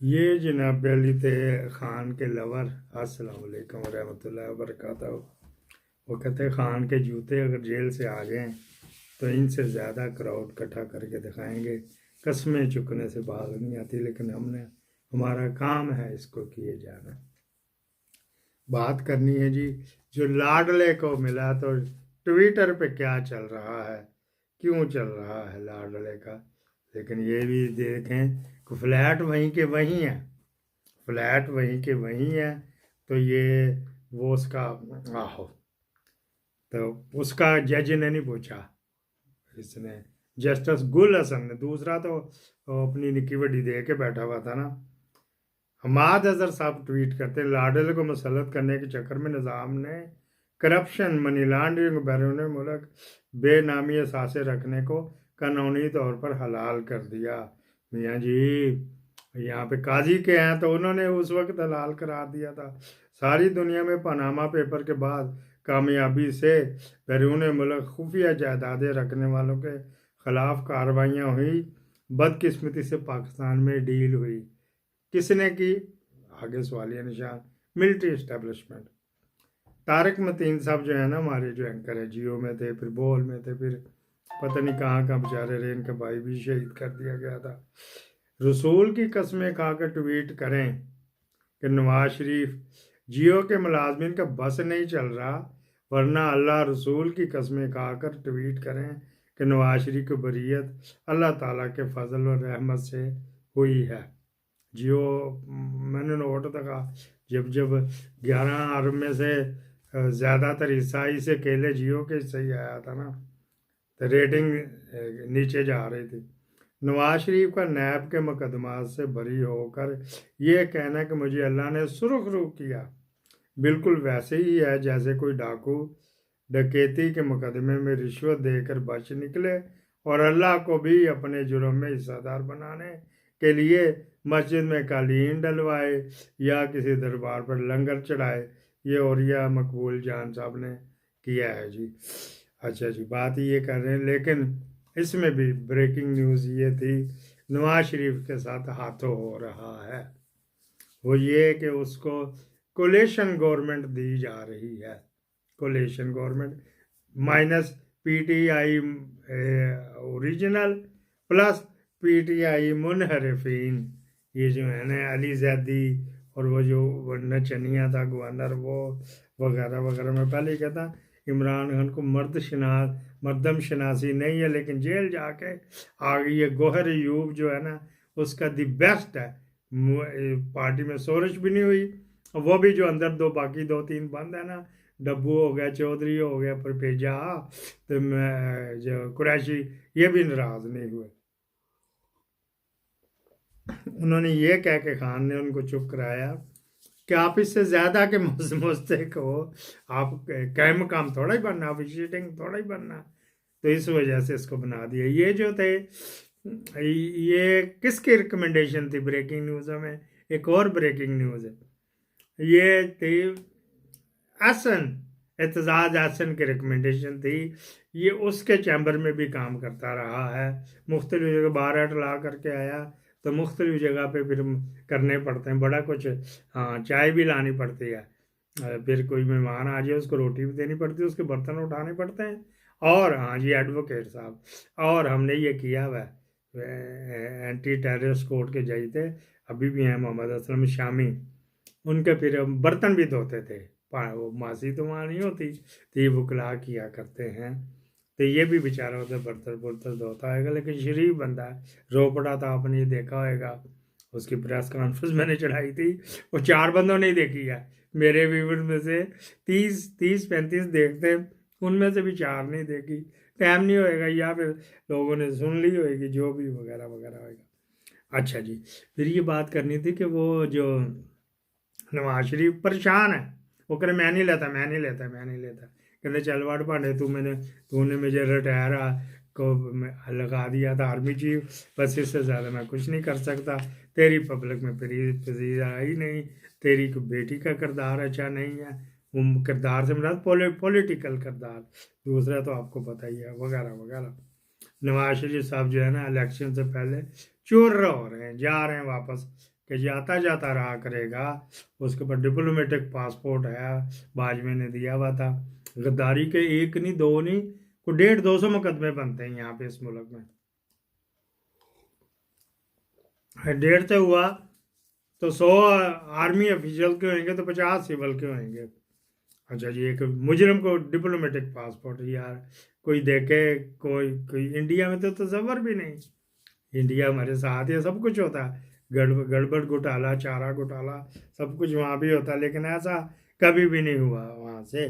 یہ جناب علی تھے خان کے لور، السلام علیکم ورحمۃ اللہ وبرکاتہ۔ وہ کہتے خان کے جوتے اگر جیل سے آ گئے تو ان سے زیادہ کراؤڈ اکٹھا کر کے دکھائیں گے، قسمیں چکنے سے باز نہیں آتی، لیکن ہمارا کام ہے اس کو کیے جانا۔ بات کرنی ہے جی، جو لاڈلے کو ملا تو ٹویٹر پہ کیا چل رہا ہے، کیوں چل رہا ہے لاڈلے کا، لیکن یہ بھی دیکھیں کہ فلیٹ وہیں کے وہیں ہے، فلیٹ وہیں کے وہیں ہے، تو یہ وہ اس کا آہو تو اس کا جج نے نہیں پوچھا، اس نے جسٹس گل حسن نے، دوسرا تو اپنی نکی وڈی دے کے بیٹھا ہوا تھا نا۔ حماد اظہر صاحب ٹویٹ کرتے لاڈل کو مسلط کرنے کے چکر میں نظام نے کرپشن، منی لانڈرنگ، بیرون ملک بے نامی اثاثے رکھنے کو قانونی طور پر حلال کر دیا۔ میاں جی یہاں پہ قاضی کے ہیں تو انہوں نے اس وقت حلال قرار دیا تھا۔ ساری دنیا میں پاناما پیپر کے بعد کامیابی سے بیرون ملک خفیہ جائیدادیں رکھنے والوں کے خلاف کارروائیاں ہوئی، بدقسمتی سے پاکستان میں ڈیل ہوئی، کس نے کی؟ آگے سوالیہ نشان، ملٹری اسٹیبلشمنٹ۔ طارق متین صاحب جو ہے نا ہمارے جو اینکر ہے، جیو میں تھے، پھر بول میں تھے، پھر پتہ نہیں کہاں کہاں بیچارے رہے، ان کا بھائی بھی شہید کر دیا گیا تھا۔ رسول کی قسمیں کھا کر ٹویٹ کریں کہ نواز شریف جیو کے ملازمین کا بس نہیں چل رہا، ورنہ اللہ رسول کی قسمیں کھا کر ٹویٹ کریں کہ نواز شریف کی بریت اللہ تعالیٰ کے فضل و رحمت سے ہوئی ہے۔ جیو میں نے نوٹ تھا جب 11 ارب میں سے زیادہ تر حصہ سے اکیلے جیو کے حصہ ہی آیا تھا نا، تو ریٹنگ نیچے جا رہی تھی۔ نواز شریف کا نیب کے مقدمات سے بری ہو کر یہ کہنا کہ مجھے اللہ نے سرخ رو کیا، بالکل ویسے ہی ہے جیسے کوئی ڈاکو ڈکیتی کے مقدمے میں رشوت دے کر بچ نکلے اور اللہ کو بھی اپنے جرم میں حصہ دار بنانے کے لیے مسجد میں قالین ڈلوائے یا کسی دربار پر لنگر چڑھائے۔ یہ اوریہ مقبول جان صاحب نے کیا ہے جی۔ اچھا جی، بات یہ کر رہے ہیں، لیکن اس میں بھی بریکنگ نیوز یہ تھی نواز شریف کے ساتھ ہاتھوں ہو رہا ہے، وہ یہ کہ اس کو کولیشن گورنمنٹ دی جا رہی ہے، coalition government minus P T I original plus P T I منحرفین، یہ جو ہے نا علی زیدی اور وہ جو نچنیا تھا گورنر، وہ وغیرہ وغیرہ۔ میں پہلے ہی کہتا عمران خان کو مردم شناسی نہیں ہے، لیکن جیل جا کے آگے یہ گوہر ایوب جو ہے نا اس کا دی بیسٹ ہے، پارٹی میں سورش بھی نہیں ہوئی، وہ بھی جو اندر باقی 2-3 بند ہے نا، ڈبو ہو گیا، چودھری ہو گیا، پر بھیجا تو جو قریشی، یہ بھی ناراض نہیں ہوئے۔ انہوں نے یہ کہہ کے خان نے ان کو چپ کرایا کہ آپ اس سے زیادہ کے مستحق ہو، آپ قائم مقام تھوڑا ہی بننا، افیشیٹنگ تھوڑا ہی بننا، تو اس وجہ سے اس کو بنا دیا۔ یہ جو تھے یہ کس کی ریکمنڈیشن تھی بریکنگ نیوزوں میں؟ ایک اور بریکنگ نیوز ہے، یہ تھی اعتزاز احسن کی ریکمنڈیشن تھی، یہ اس کے چیمبر میں بھی کام کرتا رہا ہے، مختلف جگہ بارہ لا کر کے آیا تو مختلف جگہ پہ پھر کرنے پڑتے ہیں بڑا کچھ، ہاں چائے بھی لانی پڑتی ہے، پھر کوئی مہمان آ جائے اس کو روٹی بھی دینی پڑتی ہے، اس کے برتن اٹھانے پڑتے ہیں، اور ہاں جی ایڈوکیٹ صاحب، اور ہم نے یہ کیا ہوا ہے، اینٹی ٹیررسٹ کورٹ کے جج تھے، ابھی بھی ہیں محمد اسلم شامی، ان کے پھر برتن بھی دھوتے تھے، وہ ماسی تو وہاں نہیں ہوتی تھی، وکلا کیا کرتے ہیں، تو یہ بھی بیچارہ ہوتا برتن دھوتا ہوئے گا، لیکن شریف بندہ ہے، رو پڑا تھا، آپ نے دیکھا ہوئے گا، اس کی پریس کانفرنس میں نے چڑھائی تھی، وہ 4 بندوں نے دیکھی ہے، میرے ویور میں سے 30-35 دیکھتے ہیں، ان میں سے بھی 4 نہیں دیکھی، ٹائم نہیں ہوئے گا یا پھر لوگوں نے سن لی ہوئے گی، جو بھی وغیرہ وغیرہ ہوئے گا۔ اچھا جی، پھر یہ بات کرنی تھی کہ وہ جو نواز شریف پریشان ہے، وہ کہہ رہے میں نہیں لیتا، کہتے چل وڑ پانڈے تو نے مجھے ریٹائر کو لگا دیا تھا آرمی چیف، بس اس سے زیادہ میں کچھ نہیں کر سکتا، تیری پبلک میں پذیرائی نہیں، تیری بیٹی کا کردار اچھا نہیں ہے، وہ کردار سے مراد پولیٹیکل کردار، دوسرا تو آپ کو پتہ ہی ہے، وغیرہ وغیرہ۔ نواز شریف صاحب جو ہے نا الیکشن سے پہلے چور ہو رہے ہیں، جا رہے ہیں واپس کہ یہ آتا جاتا رہا کرے گا، اس کے اوپر ڈپلومیٹک پاسپورٹ ہے، باجوے نے دیا ہوا تھا۔ غداری کے ایک نہیں دو نہیں، کوئی 150-200 مقدمے بنتے ہیں یہاں پہ اس ملک میں۔ 150 سے ہوا تو 100 آرمی افیشل کے ہوئیں گے تو 50 سول کے ہوئیں گے۔ اچھا جی، ایک مجرم کو ڈپلومیٹک پاسپورٹ، یار کوئی دیکھے، کوئی انڈیا میں تو تصور بھی نہیں، انڈیا ہمارے ساتھ ہے، سب کچھ ہوتا ہے، گڑبڑ گھوٹالا، چارہ گھوٹالا، سب کچھ وہاں بھی ہوتا ہے، لیکن ایسا کبھی بھی نہیں ہوا وہاں سے۔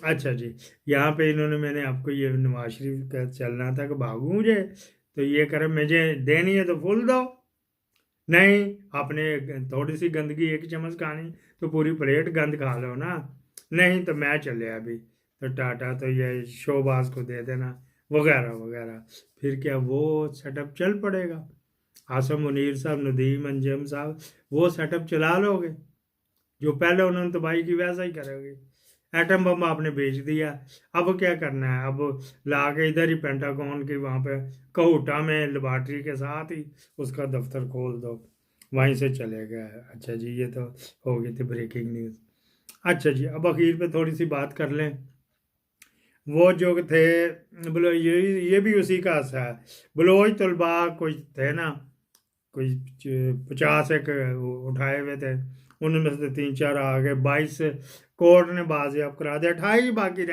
اچھا جی، یہاں پہ انہوں نے، میں نے آپ کو یہ نواز شریف کا چلنا تھا کہ بھاگوں مجھے تو یہ کرے، مجھے دینی ہے تو پھول دو، نہیں آپ نے تھوڑی سی گندگی 1 چمچ کھانی تو پوری پلیٹ گند کھا لو نا، نہیں تو میں چلے ابھی تو ٹاٹا تو یہ شوباز کو دے دینا وغیرہ وغیرہ، پھر کیا وہ سیٹ اپ چل پڑے گا، عاصم منیر صاحب، ندیم انجم صاحب، وہ سیٹ اپ چلا لو گے جو پہلے انہوں نے تباہی کی، ویسا ہی کرو گے۔ ایٹم بم آپ نے بیچ دیا، اب کیا کرنا ہے، اب لا کے ادھر ہی پینٹاگون کی وہاں پہ کوہٹا میں لیبارٹری کے ساتھ ہی اس کا دفتر کھول دو، وہیں سے چلے گیا۔ اچھا جی، یہ تو ہو گئی تھی بریکنگ نیوز۔ اچھا جی، اب اخیر پہ تھوڑی سی بات کر لیں، وہ جو تھے بولو، یہ بھی اسی کا حصہ ہے، بلوچ طلباء کچھ تھے نا، کوئی 50 ایک اٹھائے ہوئے تھے، ان میں سے 3-4 آ گئے، 22 کورٹ نے بازیاب کرا دیا، 28 باقی